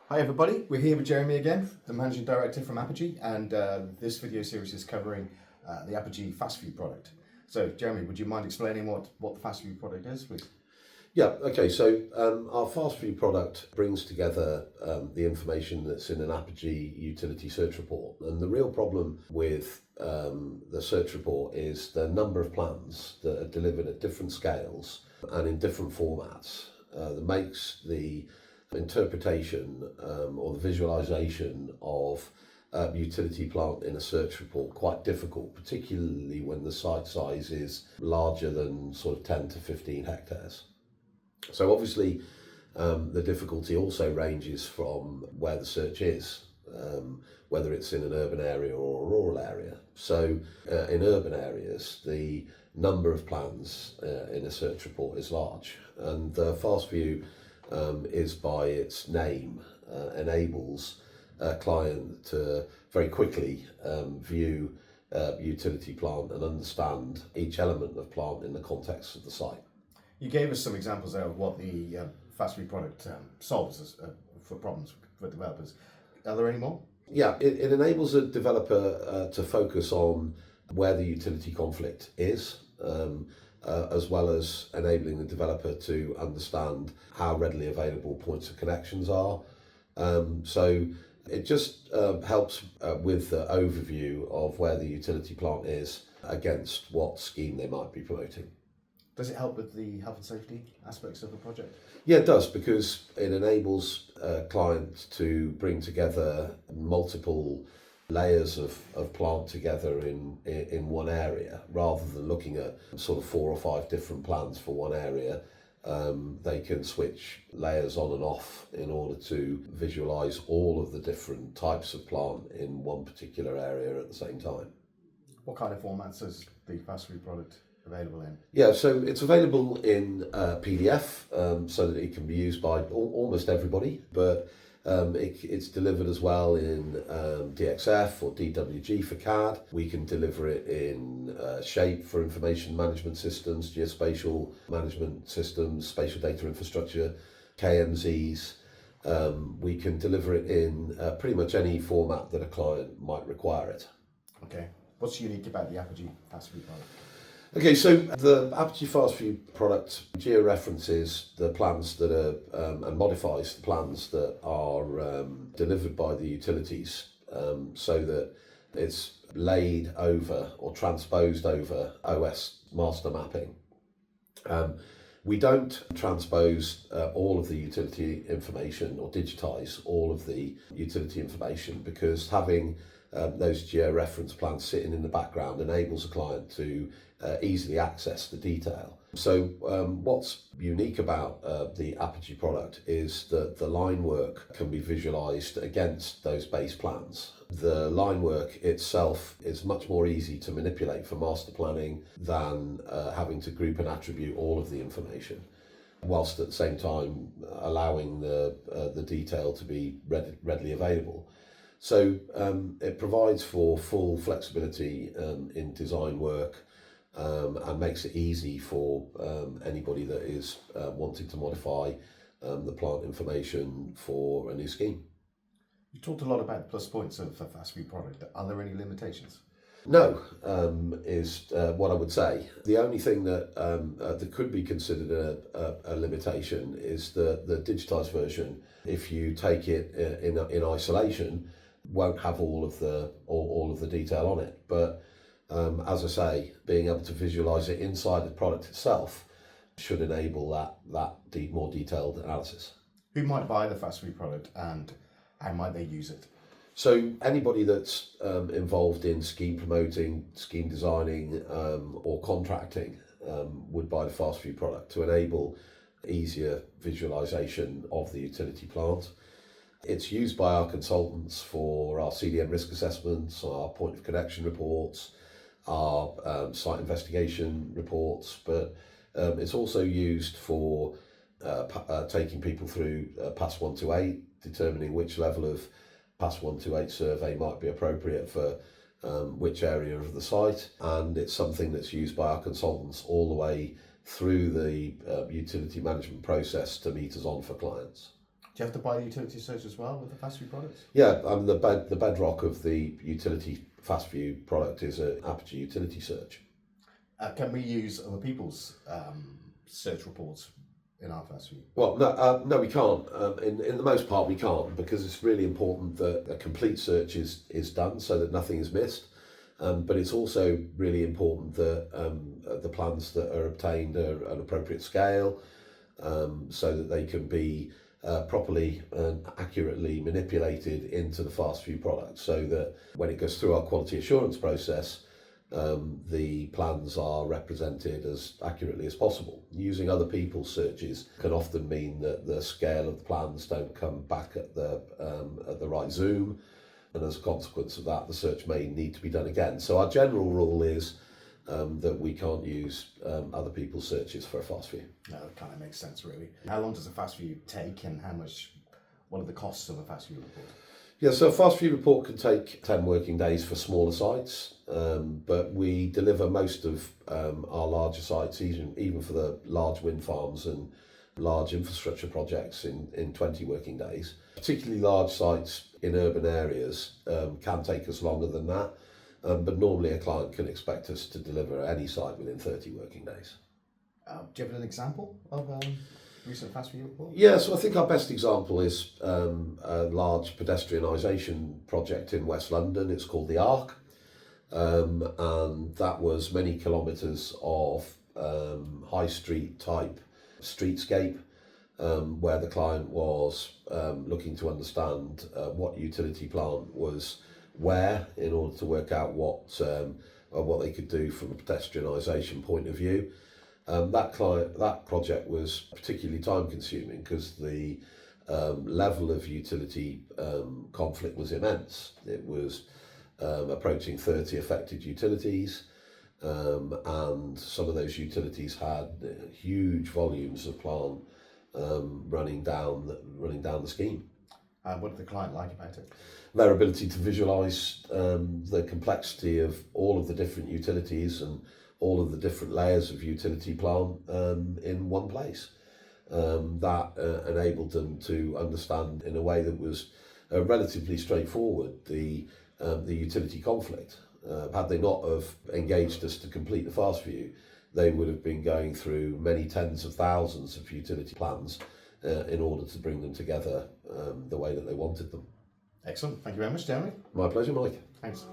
Hi everybody, we're here with Jeremy again, the Managing Director from Apogee, and this video series is covering the Apogee Fastview product. So Jeremy, would you mind explaining what the Fastview product is, please? Yeah, okay, so our Fastview product brings together the information that's in an Apogee utility search report. And the real problem with the search report is the number of plans that are delivered at different scales and in different formats that makes the interpretation or the visualization of utility plant in a search report quite difficult, particularly when the site size is larger than sort of 10 to 15 hectares. So obviously the difficulty also ranges from where the search is, whether it's in an urban area or a rural area. So in urban areas, the number of plans in a search report is large, and Fastview is by its name enables a client to very quickly view utility plant and understand each element of plant in the context of the site. You gave us some examples there of what the Fastview product solves for problems for developers. Are there any more? Yeah, it enables a developer to focus on where the utility conflict is, as well as enabling the developer to understand how readily available points of connections are. So it just helps with the overview of where the utility plant is against what scheme they might be promoting. Does it help with the health and safety aspects of the project? Yeah, it does, because it enables clients to bring together multiple layers of plant together in one area, rather than looking at sort of 4 or 5 different plans for one area. They can switch layers on and off in order to visualize all of the different types of plant in one particular area at the same time. What kind of formats is the Fastview product available in? Yeah, so it's available in PDF, so that it can be used by almost everybody, but it's delivered as well in DXF or DWG for CAD. We can deliver it in Shape for information management systems, geospatial management systems, spatial data infrastructure, KMZs. We can deliver it in pretty much any format that a client might require it. Okay. What's unique about the Apogee Fastview product? Okay, so the Apogee Fastview product georeferences the plans that are and modifies the plans that are delivered by the utilities, so that it's laid over or transposed over OS master mapping. We don't transpose all of the utility information or digitize all of the utility information, because having those georeference plans sitting in the background enables a client to easily access the detail. So what's unique about the Apogee product is that the line work can be visualized against those base plans. The line work itself is much more easy to manipulate for master planning than having to group and attribute all of the information, whilst at the same time allowing the detail to be readily available. So it provides for full flexibility in design work, and makes it easy for anybody that is wanting to modify the plant information for a new scheme. You talked a lot about the plus points of the Fastview product. Are there any limitations? No, is what I would say. The only thing that could be considered a limitation is the digitised version. If you take it in isolation, won't have all of the detail on it. But as I say, being able to visualise it inside the product itself should enable that more detailed analysis. Who might buy the Fastview product and how might they use it? So anybody that's involved in scheme promoting, scheme designing, or contracting would buy the Fastview product to enable easier visualisation of the utility plant. It's used by our consultants for our CDM risk assessments, our point of connection reports, our site investigation reports, but it's also used for taking people through PAS 1 to 8, determining which level of PAS 1 to 8 survey might be appropriate for which area of the site, and it's something that's used by our consultants all the way through the utility management process to meters on for clients. Do you have to buy the utility search as well with the Fastview products? Yeah, the bedrock of the utility Fastview product is an Apogee utility search. Can we use other people's search reports in our Fastview? Well, no, we can't. In the most part, we can't, because it's really important that a complete search is done so that nothing is missed. But it's also really important that the plans that are obtained are an appropriate scale, so that they can be properly and accurately manipulated into the Fastview product, so that when it goes through our quality assurance process, the plans are represented as accurately as possible. Using other people's searches can often mean that the scale of the plans don't come back at the right zoom, and as a consequence of that, the search may need to be done again. So our general rule is that we can't use other people's searches for a Fastview. No, that kind of makes sense, really. How long does a Fastview take, and what are the costs of a Fastview report? Yeah, so a Fastview report can take 10 working days for smaller sites, but we deliver most of our larger sites, even for the large wind farms and large infrastructure projects, in 20 working days. Particularly large sites in urban areas can take us longer than that, but normally a client can expect us to deliver any site within 30 working days. Do you have an example of recent Fastview report? Yeah, so I think our best example is a large pedestrianisation project in West London. It's called the Arc, and that was many kilometres of high street type streetscape, where the client was looking to understand what utility plant was where, in order to work out what they could do from a pedestrianisation point of view. That project was particularly time consuming because the level of utility conflict was immense. It was approaching 30 affected utilities, and some of those utilities had huge volumes of plant running down the scheme. What did the client like about it? Their ability to visualise the complexity of all of the different utilities and all of the different layers of utility plant in one place. That enabled them to understand in a way that was relatively straightforward the utility conflict. Had they not have engaged us to complete the Fastview, they would have been going through many tens of thousands of utility plans in order to bring them together the way that they wanted them. Excellent. Thank you very much, Jeremy. My pleasure, Mike. Thanks.